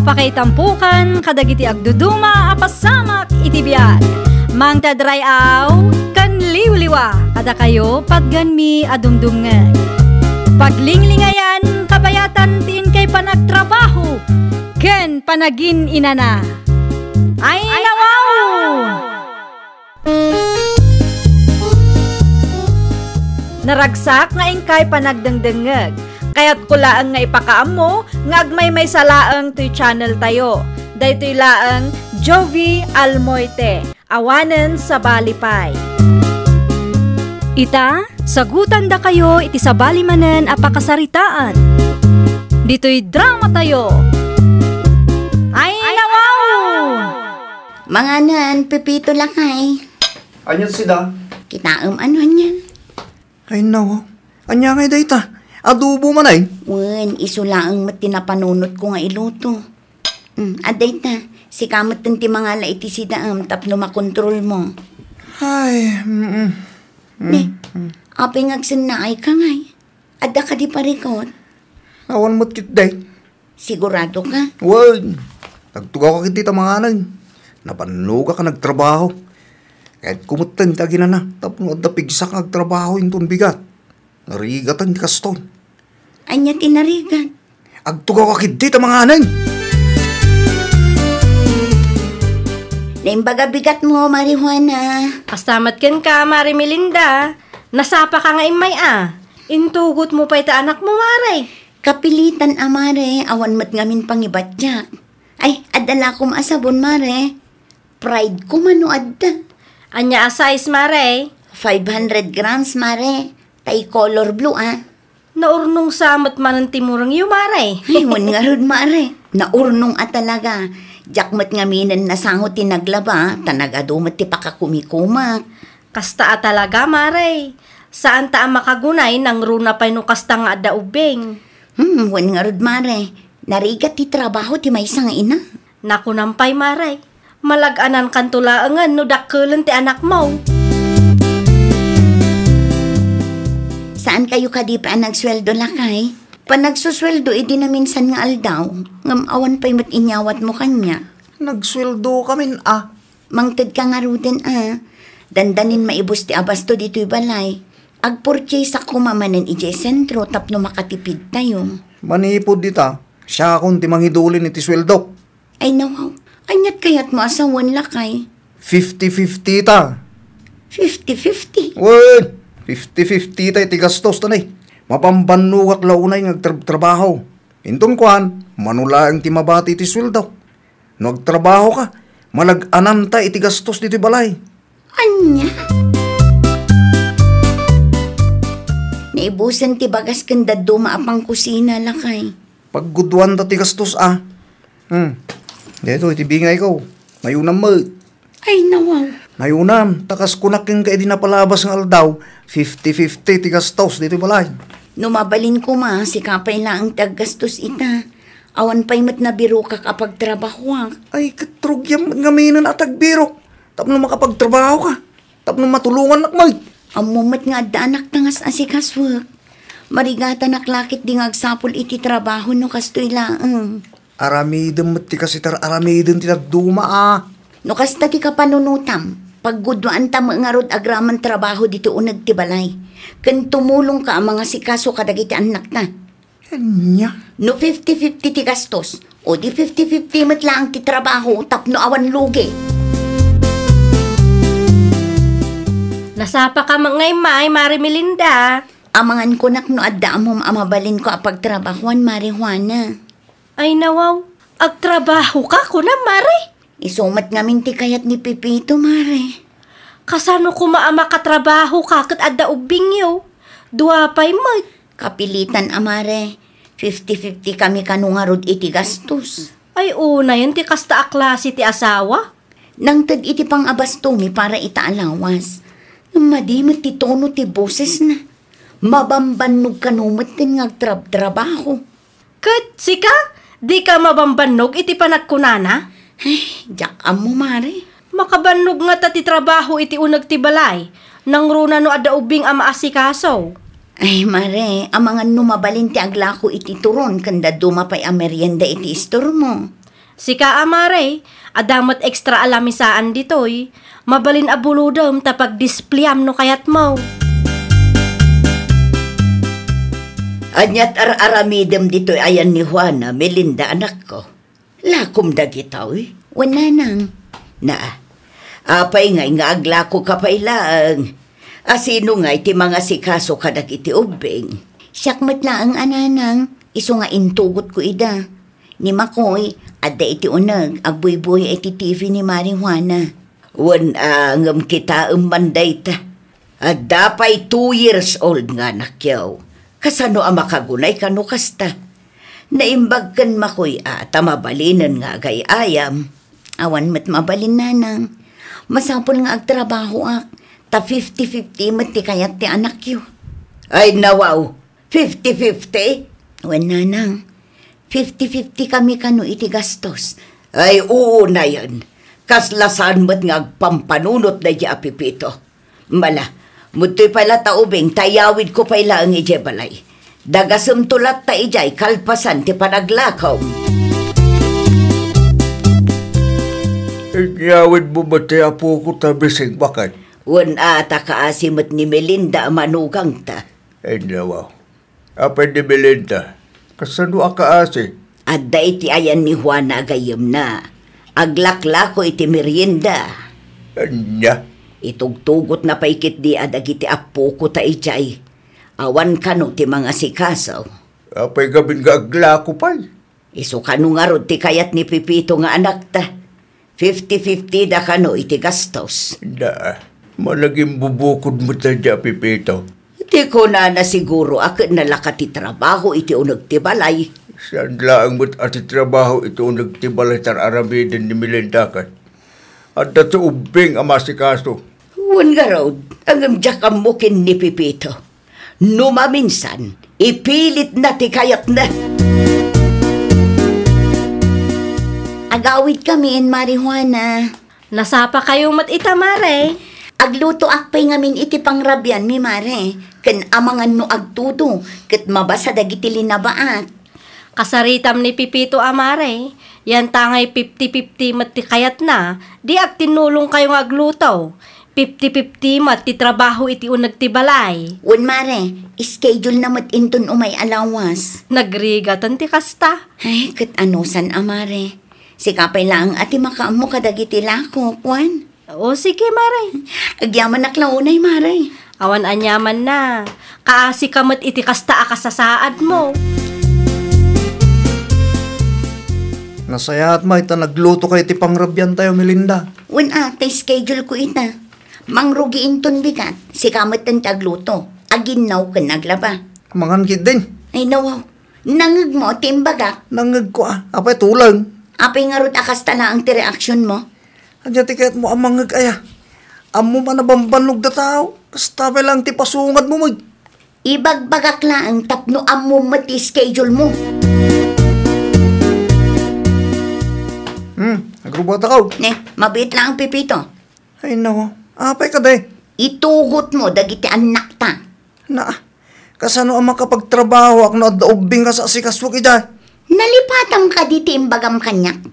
Mapakaitampukan kadagiti agduduma apasamak iti biag. Mangtadrayaw kan liwliwa kada kayo pagganmi adumdumngeg. Paglinglingayan kabayatan tiin kay panagtrabaho ken panagin inana. Ay nawaw! Naragsak nga ingkay panagdengdengeg. Kaya't kulaang nga ipakaam mo, nga agmay salaang to'y channel tayo. Daytoy laang Jovi Almoite, awanen sa balipay. Ita, sagutan da kayo iti sa balimanen apakasaritaan. Dito'y drama tayo. Ay nawaw! Mga nan, pipito lakay. Anyan sida? Kitaam ano niyan? Ay nawaw, anya ngay dayta. Adobo man ay. Wen, isulaang matinapanunot ko nga iluto. Aday ta, si kamot ti mga laiti si daam tapno makontrol mo. Ay, Apay ngagsannaay ka ngay. Adda ka di parikot. awan mo't kit day. Sigurado ka? Wen, nagtugaw ka kitita mga anay. Napanuga ka nagtrabaho. Kahit kumutan tagina na, tapno adda pigsak nagtrabaho yung bigat. Narigatan di kaston. Anya tinarigan. Agtugaw ka kitita mga anay. Naimbaga bigat mo, Marijuana. Kastamat ken ka, Mari Melinda. Nasapa ka nga imay Intugot mo pa ita anak mo, Mare. Kapilitan, Mare. Awan mat ngamin pangibatyak. Ay, adala ko maasabon, Mare. Pride ko mano adda. Anya size, Mare? 500 grams, Mare. Tay color blue, Naurnong samat man ang timurang yu, Mare. Ay, nga rod, Mare. Naurnong talaga. Jakmat nga minan nasangot tinaglaba, tanagadumat ti pakakumikumak. Kasta talaga, Mare. Saan ta makagunay nang runa pa'y no kasta nga adda ubeng? Wan nga rod, Mare. Narigat ti trabaho ti may isang ina. Naku nampay, Mare. Malaganan kantulaangan no dakkelan ti anak mo. Saan kayo kadipaan nagsweldo lakay? Panagsusweldo, di na minsan nga aldaw. Ngam awan pa'y mat-inyawat mo kanya. Nagsweldo kami Mangtad ka nga ruden Dandanin maibus ti abasto dito'y balay. Agpurchase ako mamanan ije sentro tapno makatipid tayo. Manipod dita. Siya akong timangidulin iti sweldo. Ay nawaw, anyat kayat mo asawan lakay. 50-50 ta. 50-50. Wen, 50-50 ta iti gastos tanay. Mapambanugak launay nagtrabaho. Intun kuan, manulaang ti mabati iti sweldo. Nagtrabaho ka, malag-anan ta iti gastos diti balay. Anya? Naibusan ti bagas kanda dumaapang kusina lakay. Pagguduan ta ti gastos Dito iti bingay ko. Mayunam mo. Ay nawaw. Mayunam, takas kunakin ka edi napalabas ng aldaw. 50-50 ti gastos diti balay. Numabalin ko si kapay lang ang taggastos ita. Awan pa'y mat na biro ka kapag trabaho. Ay, katrugyam ngaminan at agbiro. Tapno makapagtrabaho ka. Tapno matulungan nakmay. Amumat nga anak tangas asikaswag. Marigata naklakit di ngagsapol iti trabaho no kastoy laang. Aramidem ti kasitar aramidem ti nagduma No kasta ti kapanunutam. Paggudwaan ta nga rod agraman trabaho dito unag ti balay. Kan tumulong ka ang mga sikaso kadagiti anak ta. Anya? No 50-50 ti gastos. O di 50-50 mat lang ti trabaho tapno awan lugi. Nasapa ka ngay may, Mari Melinda. Amangan ko no adda mo amabalin ko apag trabahuan, Marijuana. Ay nawaw, agtrabaho ka ko na, Mari. Isumat ngamin ti kayat ni Pipito, Mare. Kasano ko maama katrabaho ka kat adda ubing yo? Duapay mo. Kapilitan, Amare. 50-50 kami kanungarod iti gastos. Ay una yun ti kasta aklase ti asawa. Nang tad iti pang abastumi para itaalawas. Madimot ti tono ti boses na. Mabambanog kanumat din ngagtrabaho. Kat, sika? Di ka mabambanog iti panagkunana? Ay, jakam mo, Mare. Makabanog nga ta ti trabaho iti unag ti balay. Nang runa no ada ubing ama asikaso. Ay, Mare, amangan numabalin ti aglako iti turon kanda dumapay a merienda iti istor mo. Sika amare, adamat extra alamisaan ditoy. Mabalin abuludom tapag displayam no kayat mo. Anyat aramidem dito'y ayan ni Juana, Melinda anak ko. Lakom dagitaw Wala nang. Apay nga aglako kapailaang. Asino nga iti mga sikaso kadag iti ubing. Siyakmat na ang ananang, iso nga intugot ko ida. Ni Makoy, adda iti unag, agbuy-buy iti TV ni Maring Juana. Ngam kita manday ta. Adda pa'y 2 years old nga nakyaw. Kasano ang makagunay kano kasta. Naimbag kan Makoy tamabalinan nga gayayam. Awan mat mabalin nanang. Masapol nga agtrabaho ta 50-50 mati kayat ti anak yo. Ay nawaw, 50-50? Wan nanang, 50-50 kami kano iti gastos. Ay oo na yan. Kaslasan mo't nga agpampanunot na di apipito. Mala, muto'y pala taubing tayawid ko pala ang ijebalay. Dagasam tulat ta ijay kalpasan ti panaglakaw. Inyawid mo ba ti apo ko tabisig bakit? Ta kaasimot ni Melinda manugang ta. Ay nawaw. Apay ni Melinda, kasano akaasi? Adda iti ayan ni Juana agayam na. Aglaklako iti merienda. Anya? Itugtugot na paikit di adag iti apo ko ta ijay. Awan kano ti mga sikasaw. Apay gabing gaaglako pa'y. Iso kano nga rod ti kayat ni Pipito nga anak ta. 50-50 da kano iti gastos. Malaging bubukod mo tadya, Pipito. Di ko na siguro akit nalaka ti trabaho iti unag ti balay. Saan laang mo't ati trabaho ito unag ti balay tar aramidin ni Melinda kat. At dato ubing ang masikaso. Wan nga raod, ang amdyakam mo kin ni Pipito. Numaminsan, ipilit na ti kayat na. Agawid kami in Marijuana. Nasapa kayong matita, Mare. Agluto akpay ngamin iti pangrabyan mi Mare. Ken amangan no agtudo, ket mabasa dagiti linabaat. Kasaritam ni Pipito amare, yan tangay 50-50 mati kayat na, di ag tinulong kayong agluto. 50-50 mati trabaho iti unag ti balay. Wan Mare, schedule na mat inton umay alawas. Nagrigatan ti kasta. Ay, ket anusan amare. Sikapay lang ati makaamo kadagiti lako, Kwan. O sige, Mare. Agyaman naklaunay, Mare. Awan anyaman na. Kaasi kamat iti kasta akasasaad mo. Nasayaat ma ita nagluto kay ti pangrabyan tayo, Melinda. Wan tay schedule ko ita. Mangrugiin ton bigat. Sikamat tan tagluto. Aginaw ka naglaba. Mangangkit din. Ay nawaw. Nangag mo, timbagak. Nangag ko apay tulang. Apay nga rot akas tala ang ti reaksyon mo. Adya ti kahit mo amangag aya. Amo man nabambanog da tao. Kastabay lang ti pasungad mo mo. Ibagbagak lang tapno amo mati schedule mo. Nagrubata ka. Mabit lang ang Pipito. Ay no, apay ka day. Itugot mo dagiti anak ta. Kasano ang makapagtrabaho ak na daubing ka sa sikaswag ida. Nalipatam ka di timbagam kanyak.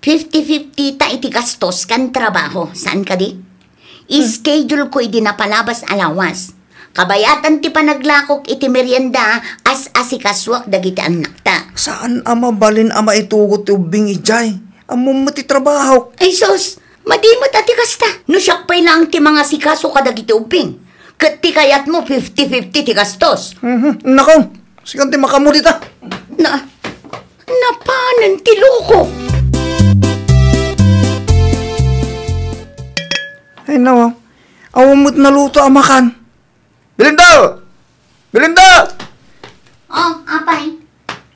50-50 ta iti gastos kan trabaho. Saan ka di? I-schedule ko iti napalabas alawas. Kabayatan ti panaglakok iti merienda as asikaswak dagiti anak ta. Saan ama balin ama itugot ti ubing ijay? Amo mati trabaho. Ay sos, madimot ati kasta. No siyak pa'y lang ti mga sikaso ka dagiti ubing. Kat ti kayat mo 50-50 ti gastos. Nakaw, sikan ti makamuli ta. Napanan ti loko. Ay nawa, awamot naluto ang makan. Melinda! Melinda! Oh, apay.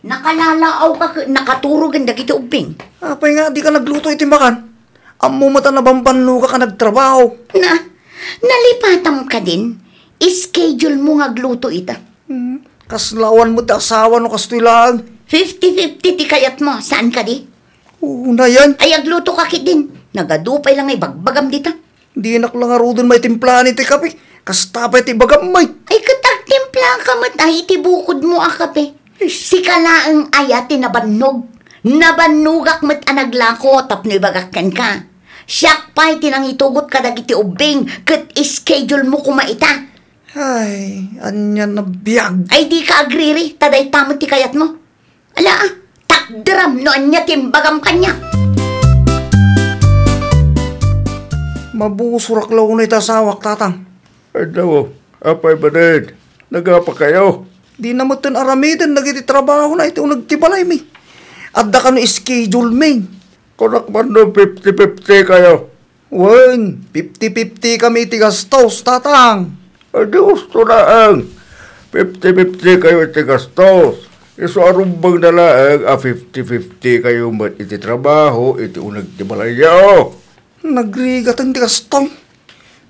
Nakalalaaw ka, nakaturog ang dagiti ubing. Apay nga, di ka nagluto iti makan. Amo mata na bambanlo ka nagtrabaho. Nalipatam ka din. I-schedule mo nga gluto ita. Kaslawan mo ti asawa no kastilang. 50-50 ti kayat mo. Saan ka di? Na yan. Ay, agluto ka kit din. Nagadupay lang ay bagbagam dita. Di naklang arudon may timplahan iti kape. Kastapay ti bagamay. Ay, katagtimpla ka matay iti bukod mo akape. Si kalaang ayat tinabannog. Nabanugak met anaglako tapno ibagakan ka. Siyak pa'y tinang itugot ka dagiti ubing kat schedule mo kumaita. Ay, anya na biyag. Ay di ka agriri, taday tamot ti kayat mo. Ala, takdram no anya timbagam kanya. Mabusurak law na itasawak, tatang. Ay daw, apay ba din? Nagapa kayo? Di naman tin aramidan, nagiti trabaho na ito nagtibalay mi. At da ka no schedule mi. Kunak man no 50-50 kayo. Wen, 50-50 kami ti gastos, tatang. Ay di gusto na ang 50-50 kayo iti gastos. Iso arumbang na lang 50-50 kayo mat iti trabaho, iti unag ti balayo. Nagrigat ang ti gastoy.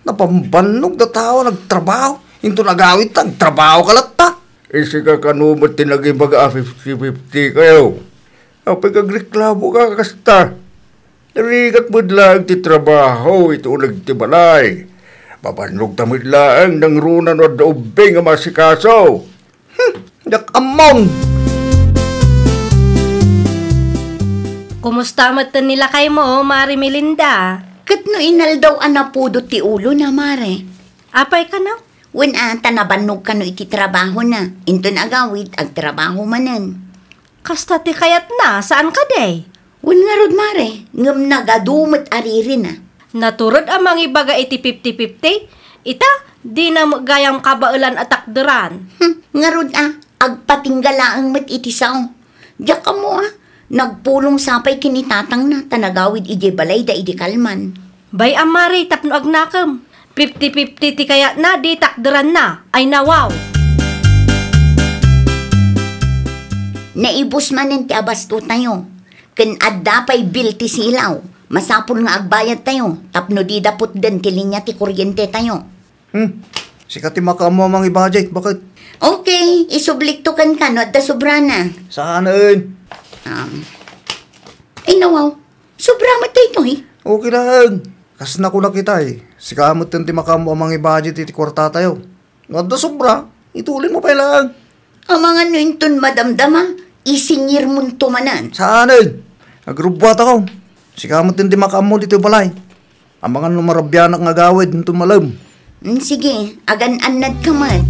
Napambanog na tao nagtrabaho. Into nagawit ang trabaho kalata. Isi ka kanumat tinagay baga 50-50 kayo. Apay kagreklamo ka kasta. Narigat mo lang ti trabaho, ito unag ti balay. Papanog tamid lang ng runan o daubing ang masikaso. Yak among. Kumusta matan nila kay mo, Mari Melinda? Kat no inal daw anapudo ti ulo na mare. Apay ka na? Wen ata nabanog ka no iti trabaho na. Into nagawit ag trabaho manen. Kasta ti kayat na, saan ka day? Wen nga rod mare, ngam nagadumat ariri na. Naturod amang ibaga iti 50-50? Ita, di na gayang kabailan at takderan. Nga rod agpatinggalaang mat iti sao. Diyak ka mo nagpulong sapay kinitatang na tanagawid ije balay da iti kalman. Bay amari, tapno agnakam. 50-50 ti kayat na, di takderan na. Ay nawaw. Naibos manen ti abasto tayo. Ken adda pa'y bil ti silaw. Masapul nga agbayad tayo. Tapno di dapot den ti linya ti kuryente tayo. Sikat ti makamo amang i-budget. Bakit? Okay, isublikto kan no at da sobra na. Saan yun? Ay nawaw, sobra matay ito Okay lang. Kas na ko nakita Sikamot yung ti makamo amang i-budget iti kwarta tayo. Ngadda sobra. Itulin mo pa lang. Ang mga nuinton madamdama, isinyir mo tumanan. Saan yun? Agrubwat ako. Sikamot yung ti makamo dito balay. Ang mga numarabyanak nga gawid nito malam. Sige, agan-anad ka man.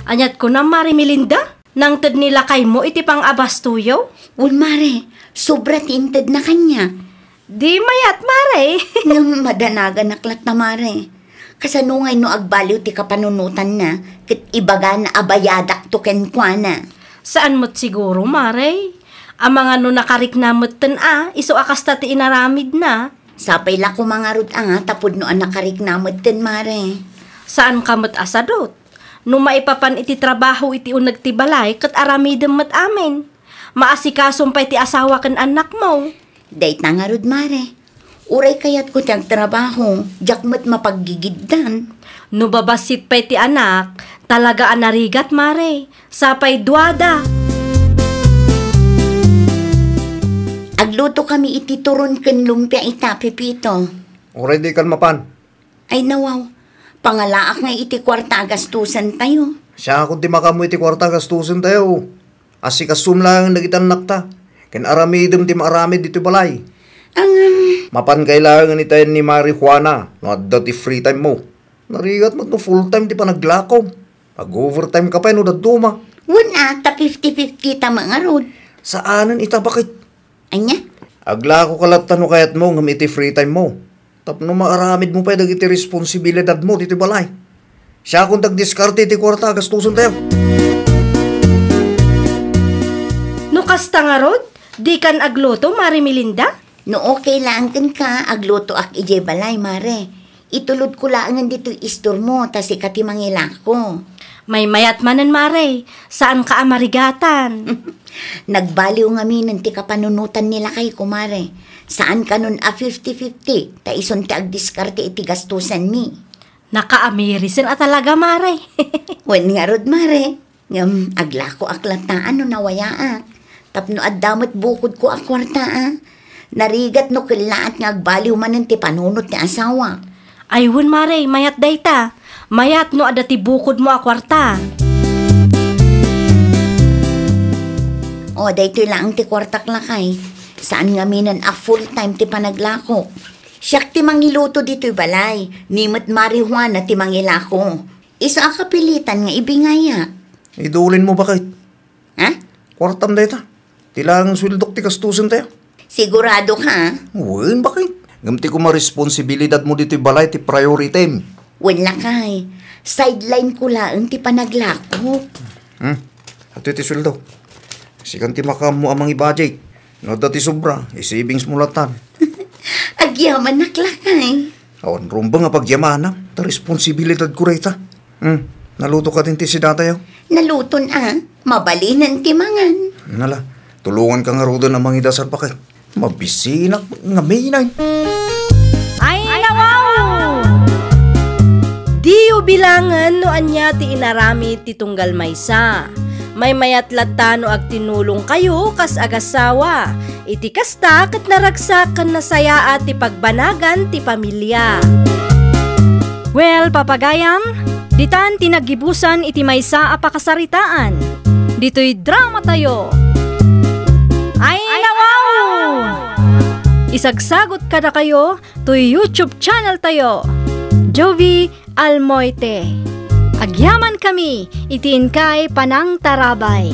Anyat ko na, Mari Melinda? Nang tad nila kay mo iti pang abastuyo? Mare, sobra tinted na kanya. Di mayat, Mare. Nang madanagan naklat na mare. Kasanungay no agbaliw ti kapanunutan na, kat ibaga na abayadak to kenkwana. Saan mo't siguro, Mare? Ang mga no nakariknamot tan iso akasta ti inaramid na. Sapay la ko mga rut tapod no nakariknamot ten mare. Saan ka mo't asadot? No maipapan iti trabaho iti unag ti balay, kat aramidem mat amin. Maasikasong pa iti asawa kan anak mo. Day tangarod mare. Uray kayat ko tiyang trabaho, jakmat mapaggigiddan. No babasit pa iti anak, talaga anarigat, Mare. Sapay duwada. Agluto kami iti turon ken lumpia ita, Pipito. Oray di kan mapan. Ay nawaw, pangalaak nga iti kwarta gastusan tayo. Siya kung ti makamo iti kwarta gastusin tayo. Asikasum lang nagitan nakta. Ken aramidem ti maaramid dito balay. Mapan kailangan itayin ni Mari Juana no adda ti free time mo. Narigat mo no full time ti pa naglakom. Pag overtime ka pa no daduma. Wala, ta 50-50 ta mga rod. Saanan ita bakit? Anya? Aglako kalat no kayat mo ngam iti free time mo. Tapno maaramid mo pa dagiti responsibilidad mo dito balay. Siya kung tagdiskarte iti kwarta gastusin tayo. No kasta nga rod, di kan agluto, Mari Melinda? No okay lang ka, agluto ak ije balay, Mare. Itulod ko laangan dito istor mo, tas ikati mangilako. May mayat manan, Mare. Saan ka amarigatan? Nagbaliw nga minan ti kapanunutan nila kay kumare. Saan ka nun 50-50? Ta ison ti agdiskarte iti gastusan mi. Naka-amirisin talaga, Mare. Wen nga rod, Mare. Ngam, aglako aklat na ano nawayaak. Tapno addamot bukod ko akwarta Narigat no kilaat nga agbaliw manan ti panunot ni asawa. Ayun, Mare, mayat dayta. Mayat no adati bukod mo akwarta. O, dahito lang ti kwartak lakay. Saan nga minan a full time ti panaglako. Siyak ti mangiluto dito'y balay. Nimot marihuana ti mangilako. Iso a kapilitan nga ibingaya. Idulin mo ba kahit? Ha? Kwartam dito. Tilang swildok ti kastusin tayo. Sigurado ka? Wen, bakit? Gamti ko ma-responsibilidad mo dito'y balay ti priority. Wala kay. Sideline ko lang ti panaglako. Ato iti sweldo. Sikan ti makam mo amang i-budget. No dati sobra, i-savings mo latan. Agyaman naklakay. Awan rumba nga pagyamana. Ta responsibilidad ko rita. Naluto ka din ti si datayo. Naluton mabalinan ti mangan. Nala, tulungan ka nga rodo na mangidasal pa kay. Mabisinak nga minay. Ay, wow! Diyo bilangan no anya ti inarami ti tunggal maysa. May mayat latano ag tinulong kayo kas agasawa. Iti kasta ket naragsakan na saya at ti pagbanagan ti pamilya. Well, papagayam, ditan tinagibusan iti maysa a pakasaritaan. Dito'y drama tayo. Ay, wow! Isagsagot kada kayo to YouTube channel tayo. Jovi Almoite. Agyaman kami, itiin kay Panang Tarabay.